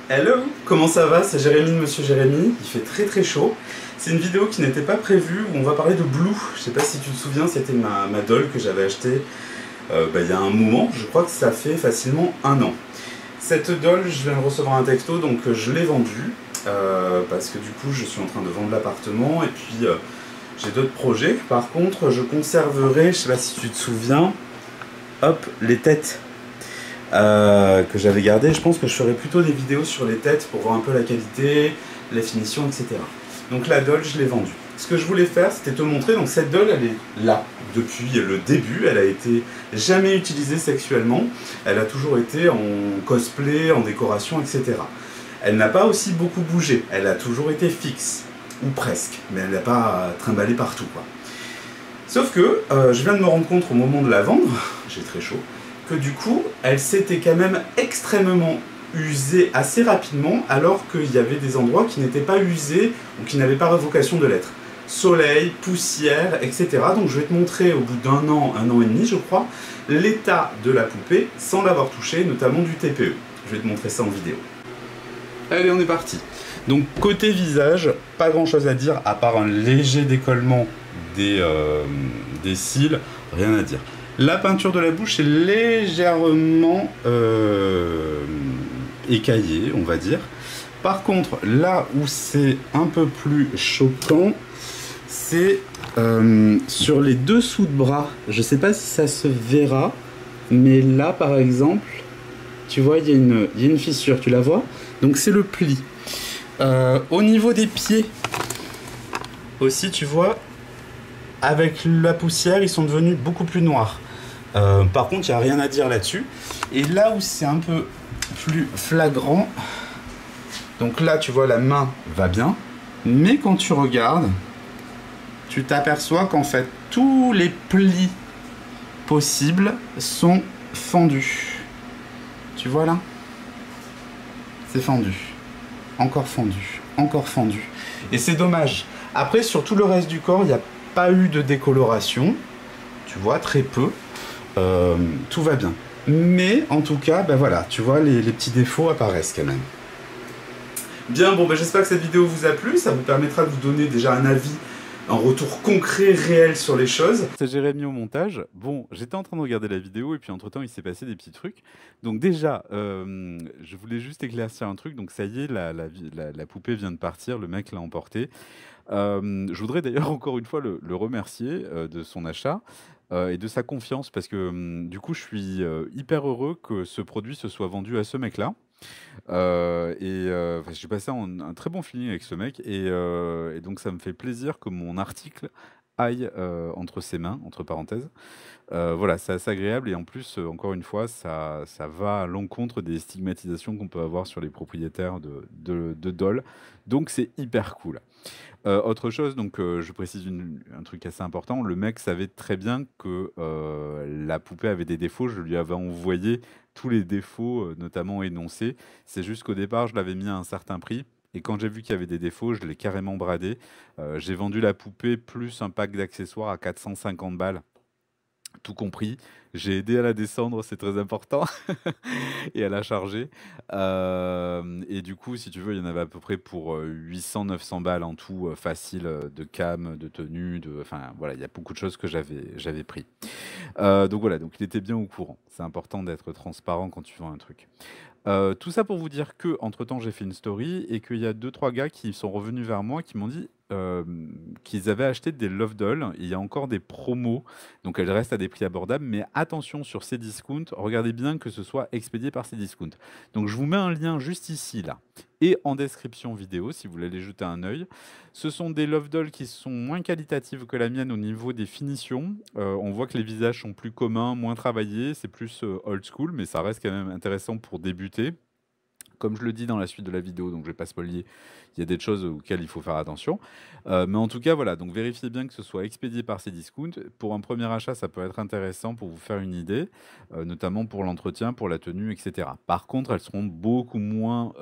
Hello, comment ça va? C'est Jérémy de Monsieur Jérémy, il fait très chaud. C'est une vidéo qui n'était pas prévue où on va parler de Blue. Je sais pas si tu te souviens, c'était ma doll que j'avais achetée il y a un moment, je crois que ça fait facilement un an. Cette doll, je viens de recevoir un texto, donc je l'ai vendue parce que du coup je suis en train de vendre l'appartement et puis j'ai d'autres projets. Par contre, je conserverai, je sais pas si tu te souviens, hop, les têtes. Que j'avais gardé. Je pense que je ferai plutôt des vidéos sur les têtes pour voir un peu la qualité, les finitions, etc. Donc la doll, je l'ai vendue. Ce que je voulais faire, c'était te montrer. Donc cette doll, elle est là depuis le début. Elle a été jamais utilisée sexuellement. Elle a toujours été en cosplay, en décoration, etc. Elle n'a pas aussi beaucoup bougé. Elle a toujours été fixe, ou presque, mais elle n'a pas trimballé partout, quoi. Sauf que je viens de me rendre compte au moment de la vendre, j'ai très chaud, que du coup, elle s'était quand même extrêmement usée assez rapidement, alors qu'il y avait des endroits qui n'étaient pas usés ou qui n'avaient pas vocation de l'être. Soleil, poussière, etc. Donc je vais te montrer au bout d'un an et demi, je crois, l'état de la poupée sans l'avoir touchée, notamment du TPE. Je vais te montrer ça en vidéo. Allez, on est parti. Donc côté visage, pas grand chose à dire, à part un léger décollement des cils, rien à dire. La peinture de la bouche est légèrement écaillée, on va dire. Par contre, là où c'est un peu plus choquant, c'est sur les dessous de bras. Je ne sais pas si ça se verra, mais là, par exemple, tu vois, il y a une fissure, tu la vois? Donc c'est le pli. Au niveau des pieds, aussi, tu vois, avec la poussière, ils sont devenus beaucoup plus noirs. Par contre, il n'y a rien à dire là-dessus. Et là où c'est un peu plus flagrant, donc là, tu vois, la main va bien. Mais quand tu regardes, tu t'aperçois qu'en fait, tous les plis possibles sont fendus. Tu vois là? C'est fendu. Encore fendu. Encore fendu. Et c'est dommage. Après, sur tout le reste du corps, il n'y a pas eu de décoloration. Tu vois, très peu. Tout va bien. Mais en tout cas, ben voilà, tu vois, les petits défauts apparaissent quand même. Bien, bon, ben j'espère que cette vidéo vous a plu. Ça vous permettra de vous donner déjà un avis, un retour concret, réel sur les choses. C'est Jérémy au montage. Bon, j'étais en train de regarder la vidéo et puis entre-temps, il s'est passé des petits trucs. Donc déjà, je voulais juste éclaircir un truc. Donc ça y est, la poupée vient de partir, le mec l'a emportée. Je voudrais d'ailleurs encore une fois le remercier de son achat et de sa confiance parce que du coup, je suis hyper heureux que ce produit se soit vendu à ce mec-là. Enfin, j'ai passé un très bon feeling avec ce mec et donc ça me fait plaisir que mon article aille entre ses mains, entre parenthèses. Voilà, c'est assez agréable et en plus, encore une fois, ça va à l'encontre des stigmatisations qu'on peut avoir sur les propriétaires de dolls. Donc c'est hyper cool. Autre chose, donc je précise un truc assez important. Le mec savait très bien que la poupée avait des défauts. Je lui avais envoyé tous les défauts, notamment énoncés. C'est juste qu'au départ, je l'avais mis à un certain prix. Et quand j'ai vu qu'il y avait des défauts, je l'ai carrément bradé. J'ai vendu la poupée plus un pack d'accessoires à 450 balles, tout compris. J'ai aidé à la descendre, c'est très important, et à la charger. Et du coup, si tu veux, il y en avait à peu près pour 800-900 balles en tout, facile, de cam, de tenue, enfin voilà, il y a beaucoup de choses que j'avais pris. Donc voilà, donc il était bien au courant. C'est important d'être transparent quand tu vends un truc. Tout ça pour vous dire que entre temps j'ai fait une story et qu'il y a deux trois gars qui sont revenus vers moi qui m'ont dit qu'ils avaient acheté des Love Dolls. Il y a encore des promos, donc elles restent à des prix abordables, mais attention sur ces discounts, regardez bien que ce soit expédié par ces discounts. Donc je vous mets un lien juste ici là et en description vidéo si vous voulez aller jeter un œil. Ce sont des Love Dolls qui sont moins qualitatives que la mienne au niveau des finitions. On voit que les visages sont plus communs, moins travaillés, c'est plus old school, mais ça reste quand même intéressant pour débuter. Comme je le dis dans la suite de la vidéo, donc je vais pas spoiler, il y a des choses auxquelles il faut faire attention. Mais en tout cas, voilà, donc vérifiez bien que ce soit expédié par ces discounts. Pour un premier achat, ça peut être intéressant pour vous faire une idée, notamment pour l'entretien, pour la tenue, etc. Par contre, elles seront beaucoup moins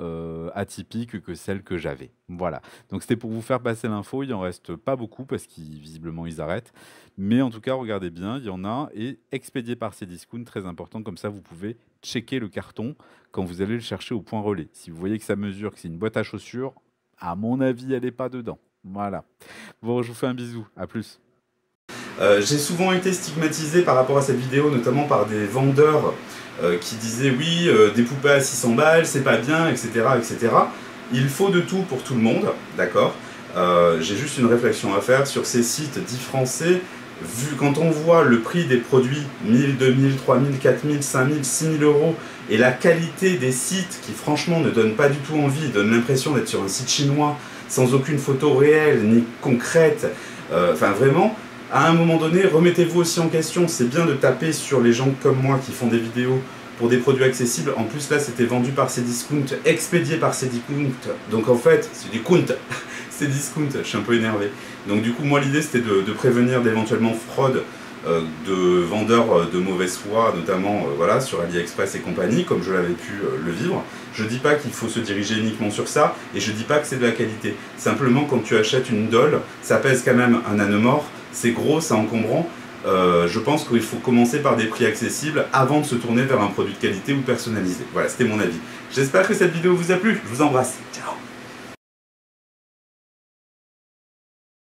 atypiques que celles que j'avais. Voilà, donc c'était pour vous faire passer l'info, il en reste pas beaucoup parce qu'ils visiblement ils arrêtent. Mais en tout cas, regardez bien, il y en a et expédié par ces discounts, très important, comme ça vous pouvez checker le carton quand vous allez le chercher au point relais. Si vous voyez que ça mesure, que c'est une boîte à chaussures, à mon avis, elle n'est pas dedans. Voilà. Bon, je vous fais un bisou. À plus. J'ai souvent été stigmatisé par rapport à cette vidéo, notamment par des vendeurs qui disaient oui, des poupées à 600 balles, c'est pas bien, etc., etc. Il faut de tout pour tout le monde, d'accord. J'ai juste une réflexion à faire sur ces sites dits français. Quand on voit le prix des produits, 1000, 2000, 3000, 4000, 5000, 6000 euros, et la qualité des sites qui franchement ne donnent pas du tout envie, donnent l'impression d'être sur un site chinois, sans aucune photo réelle ni concrète, enfin vraiment, à un moment donné, remettez-vous aussi en question. C'est bien de taper sur les gens comme moi qui font des vidéos pour des produits accessibles. En plus là, c'était vendu par Cdiscount, expédié par Cdiscount, donc en fait, c'est du compte. C'est discount, je suis un peu énervé. Donc du coup, moi l'idée c'était de prévenir d'éventuellement fraude de vendeurs de mauvaise foi, notamment voilà, sur AliExpress et compagnie, comme je l'avais pu le vivre. Je dis pas qu'il faut se diriger uniquement sur ça, et je dis pas que c'est de la qualité. Simplement, quand tu achètes une doll, ça pèse quand même un âne mort, c'est gros, c'est encombrant. Je pense qu'il faut commencer par des prix accessibles avant de se tourner vers un produit de qualité ou personnalisé. Voilà, c'était mon avis. J'espère que cette vidéo vous a plu, je vous embrasse.